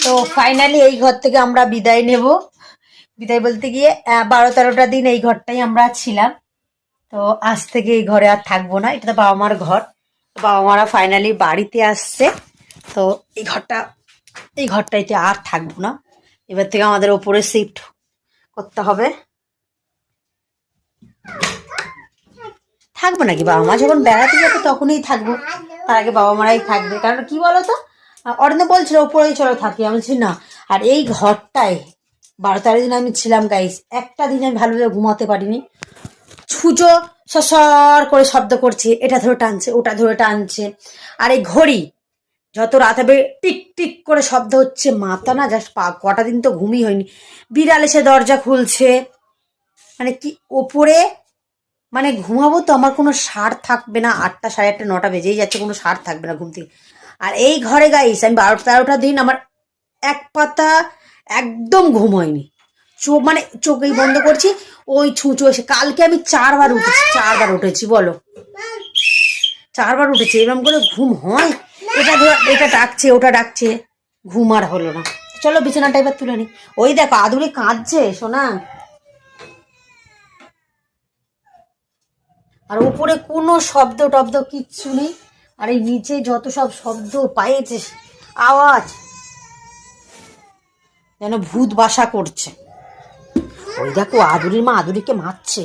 তো ফাইনালি এই ঘর থেকে আমরা বিদায় নেব। বিদায় বলতে গিয়ে 12-13টা দিন এই ঘরটাই আমরা ছিলাম। তো আজ থেকে এই ঘরে আর থাকবো না, এটা তো বাবা মার ঘর। বাবা মারা ফাইনালি বাড়িতে আসছে, তো এই ঘরটাইতে আর থাকবো না। এবার থেকে আমাদের ওপরে শিফট করতে হবে। থাকবো নাকি, বাবা মা যখন বেড়াতে যাবে তখনই থাকবো, তার আগে বাবা মারাই থাকবে। কারণ কি বলতো, অরিন্দ বলছিল ওপরেই চলো থাকি, আমি বলছি না। আর এই ঘরটায় 12-13 দিন আমি ছিলাম গাইস, একটা দিন আমি ভালোভাবে ঘুমাতে পারিনি। ছুঁচো সসর করে শব্দ করছে, এটা ধরে টানছে ওটা ধরে টানছে। আর এই ঘড়ি যত রাত হবে টিক টিক করে শব্দ হচ্ছে, মাথা না জাস্ট কটা দিন তো ঘুমই হয়নি। বিড়াল এসে দরজা খুলছে, মানে কি ওপরে, মানে ঘুমাবো তো আমার কোনো সার থাকবে না। 8টা, 8:30, 9টা বেজেই যাচ্ছে, কোনো সার থাকবে না ঘুম থেকে। আর এই ঘরে গাইস আমি 12-13টা দিন আমার এক পাতা একদম ঘুম হয়নি। মানে চোখেই বন্ধ করছি, ওই ছুঁচো এসে। কালকে আমি 4বার উঠেছি, 4বার উঠেছি, বলো 4বার উঠেছি। এরকম করে ঘুম হয়? এটা ডাকছে ওটা ডাকছে, ঘুম আর হলো না। চলো বিছানাটা এবার তুলে নি। ওই দেখো আদুরি কাঁদছে সোনা। আর উপরে কোনো শব্দ টব্দ কিচ্ছু নেই। আর এই নিচে যত সব শব্দ পাইছে আওয়াজ, যেন ভূত বাসা করছে। ওই দেখো আদুরির মা আদুরিকে মারছে।